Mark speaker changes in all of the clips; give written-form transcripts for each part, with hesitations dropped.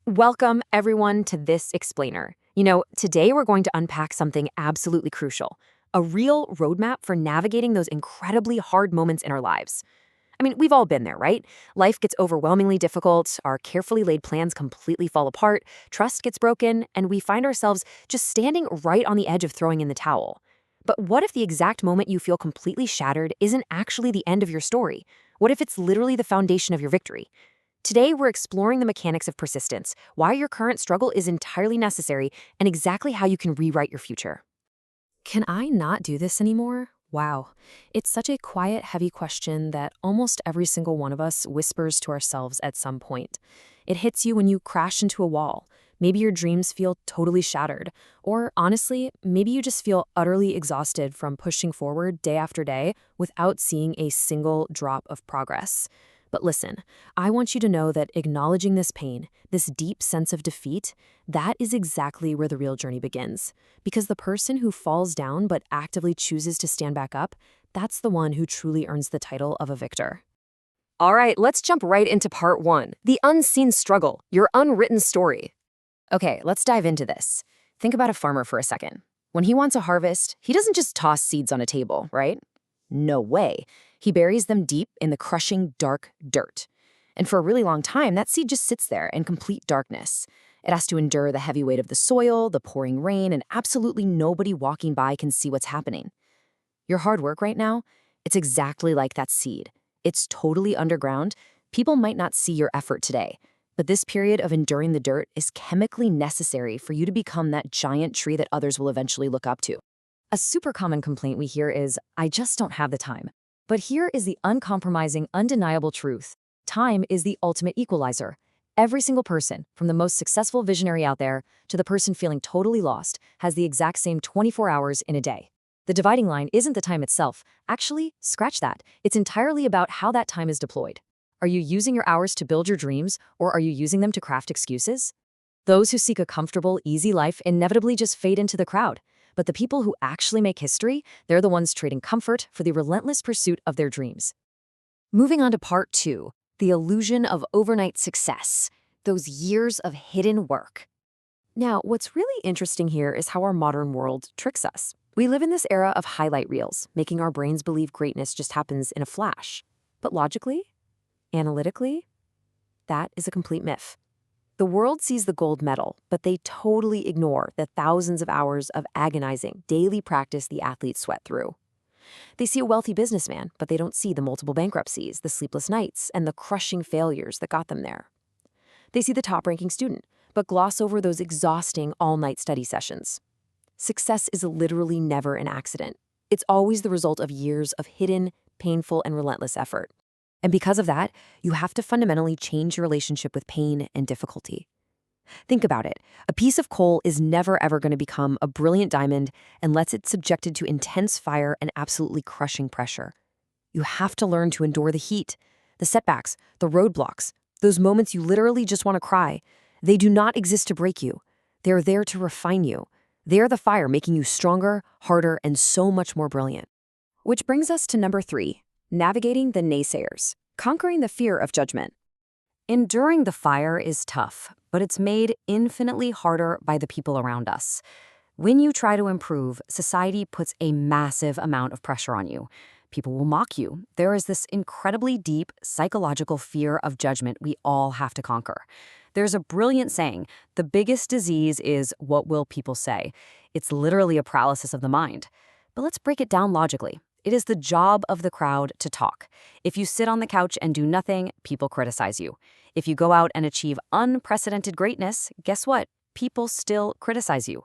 Speaker 1: Welcome, everyone, to this explainer. Today we're going to unpack something absolutely crucial, a real roadmap for navigating those incredibly hard moments in our lives. We've all been there, right? Life gets overwhelmingly difficult, our carefully laid plans completely fall apart, trust gets broken, and we find ourselves just standing right on the edge of throwing in the towel. But what if the exact moment you feel completely shattered isn't actually the end of your story? What if it's literally the foundation of your victory? Today, we're exploring the mechanics of persistence, why your current struggle is entirely necessary, and exactly how you can rewrite your future. Can I not do this anymore? Wow. It's such a quiet, heavy question that almost every single one of us whispers to ourselves at some point. It hits you when you crash into a wall. Maybe your dreams feel totally shattered. Or honestly, maybe you just feel utterly exhausted from pushing forward day after day without seeing a single drop of progress. But listen, I want you to know that acknowledging this pain, this deep sense of defeat, that is exactly where the real journey begins. Because the person who falls down but actively chooses to stand back up, that's the one who truly earns the title of a victor. All right, let's jump right into part one, the unseen struggle, your unwritten story. Okay, let's dive into this. Think about a farmer for a second. When he wants a harvest, he doesn't just toss seeds on a table, right? No way. He buries them deep in the crushing, dark dirt. And for a really long time, that seed just sits there in complete darkness. It has to endure the heavy weight of the soil, the pouring rain, and absolutely nobody walking by can see what's happening. Your hard work right now, it's exactly like that seed. It's totally underground. People might not see your effort today, but this period of enduring the dirt is chemically necessary for you to become that giant tree that others will eventually look up to. A super common complaint we hear is, I just don't have the time. But here is the uncompromising, undeniable truth. Time is the ultimate equalizer. Every single person, from the most successful visionary out there to the person feeling totally lost, has the exact same 24 hours in a day. The dividing line isn't the time itself. Actually, scratch that. It's entirely about how that time is deployed. Are you using your hours to build your dreams, or are you using them to craft excuses? Those who seek a comfortable, easy life inevitably just fade into the crowd. But the people who actually make history, they're the ones trading comfort for the relentless pursuit of their dreams. Moving on to part two, the illusion of overnight success, those years of hidden work. Now, what's really interesting here is how our modern world tricks us. We live in this era of highlight reels, making our brains believe greatness just happens in a flash. But logically, analytically, that is a complete myth. The world sees the gold medal, but they totally ignore the thousands of hours of agonizing, daily practice the athletes sweat through. They see a wealthy businessman, but they don't see the multiple bankruptcies, the sleepless nights, and the crushing failures that got them there. They see the top-ranking student, but gloss over those exhausting all-night study sessions. Success is literally never an accident. It's always the result of years of hidden, painful, and relentless effort. And because of that, you have to fundamentally change your relationship with pain and difficulty. Think about it. A piece of coal is never ever going to become a brilliant diamond unless it's subjected to intense fire and absolutely crushing pressure. You have to learn to endure the heat, the setbacks, the roadblocks, those moments you literally just want to cry. They do not exist to break you. They're there to refine you. They're the fire making you stronger, harder, and so much more brilliant. Which brings us to number three. Navigating the naysayers, conquering the fear of judgment. Enduring the fire is tough, but it's made infinitely harder by the people around us. When you try to improve, society puts a massive amount of pressure on you. People will mock you. There is this incredibly deep psychological fear of judgment we all have to conquer. There's a brilliant saying, the biggest disease is what will people say. It's literally a paralysis of the mind. But let's break it down logically. It is the job of the crowd to talk. If you sit on the couch and do nothing, people criticize you. If you go out and achieve unprecedented greatness, guess what? People still criticize you.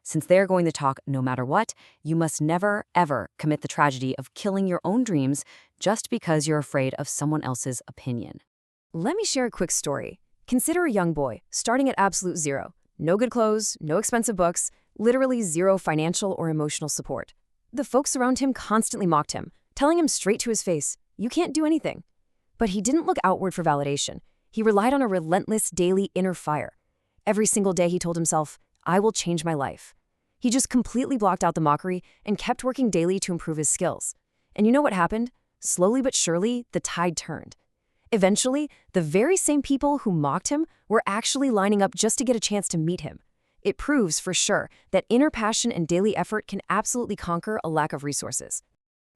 Speaker 1: Since they're going to talk no matter what, you must never, ever commit the tragedy of killing your own dreams just because you're afraid of someone else's opinion. Let me share a quick story. Consider a young boy starting at absolute zero. No good clothes, no expensive books, literally zero financial or emotional support. The folks around him constantly mocked him, telling him straight to his face, you can't do anything. But he didn't look outward for validation. He relied on a relentless daily inner fire. Every single day he told himself, I will change my life. He just completely blocked out the mockery and kept working daily to improve his skills. And you know what happened? Slowly but surely, the tide turned. Eventually, the very same people who mocked him were actually lining up just to get a chance to meet him. It proves, for sure, that inner passion and daily effort can absolutely conquer a lack of resources.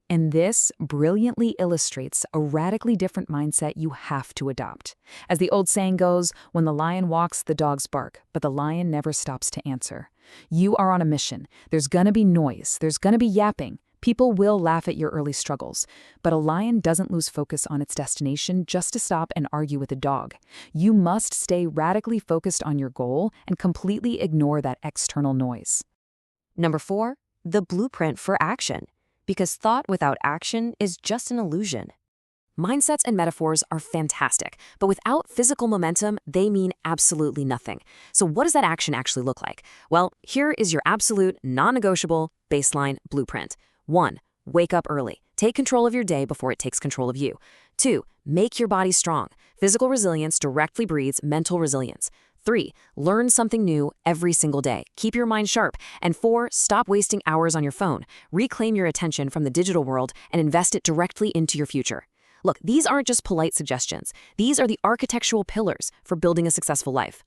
Speaker 1: And this brilliantly illustrates a radically different mindset you have to adopt. As the old saying goes, when the lion walks, the dogs bark, but the lion never stops to answer. You are on a mission. There's gonna be noise. There's gonna be yapping. People will laugh at your early struggles. But a lion doesn't lose focus on its destination just to stop and argue with a dog. You must stay radically focused on your goal and completely ignore that external noise. Number 4, the blueprint for action. Because thought without action is just an illusion. Mindsets and metaphors are fantastic, but without physical momentum, they mean absolutely nothing. So what does that action actually look like? Well, here is your absolute, non-negotiable baseline blueprint. 1. Wake up early. Take control of your day before it takes control of you. 2. Make your body strong. Physical resilience directly breeds mental resilience. 3. Learn something new every single day. Keep your mind sharp. And 4. Stop wasting hours on your phone. Reclaim your attention from the digital world and invest it directly into your future. Look, these aren't just polite suggestions. These are the architectural pillars for building a successful life.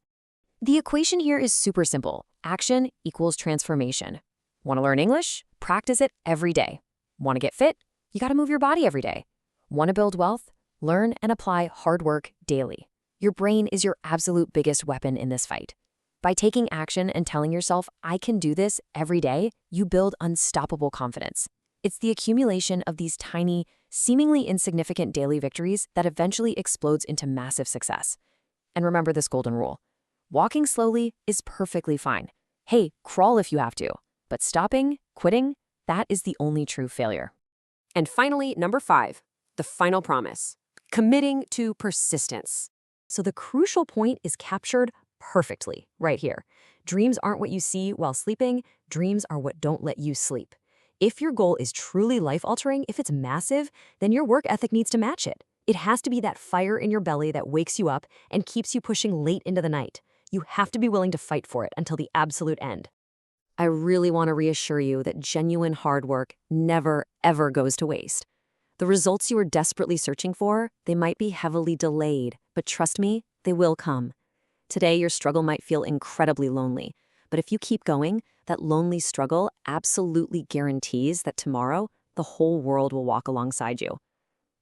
Speaker 1: The equation here is super simple. Action equals transformation. Want to learn English? Practice it every day. Want to get fit? You got to move your body every day. Want to build wealth? Learn and apply hard work daily. Your brain is your absolute biggest weapon in this fight. By taking action and telling yourself, I can do this every day, you build unstoppable confidence. It's the accumulation of these tiny, seemingly insignificant daily victories that eventually explodes into massive success. And remember this golden rule. Walking slowly is perfectly fine. Hey, crawl if you have to. But stopping, quitting, that is the only true failure. And finally, number 5, the final promise. Committing to persistence. So the crucial point is captured perfectly right here. Dreams aren't what you see while sleeping. Dreams are what don't let you sleep. If your goal is truly life-altering, if it's massive, then your work ethic needs to match it. It has to be that fire in your belly that wakes you up and keeps you pushing late into the night. You have to be willing to fight for it until the absolute end. I really want to reassure you that genuine hard work never, ever goes to waste. The results you are desperately searching for, they might be heavily delayed, but trust me, they will come. Today, your struggle might feel incredibly lonely, but if you keep going, that lonely struggle absolutely guarantees that tomorrow, the whole world will walk alongside you.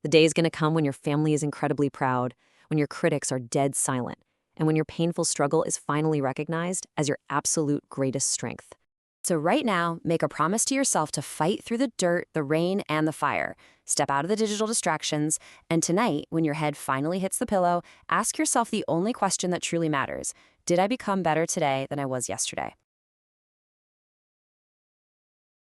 Speaker 1: The day is going to come when your family is incredibly proud, when your critics are dead silent, and when your painful struggle is finally recognized as your absolute greatest strength. So right now, make a promise to yourself to fight through the dirt, the rain, and the fire. Step out of the digital distractions, and tonight, when your head finally hits the pillow, ask yourself the only question that truly matters. Did I become better today than I was yesterday?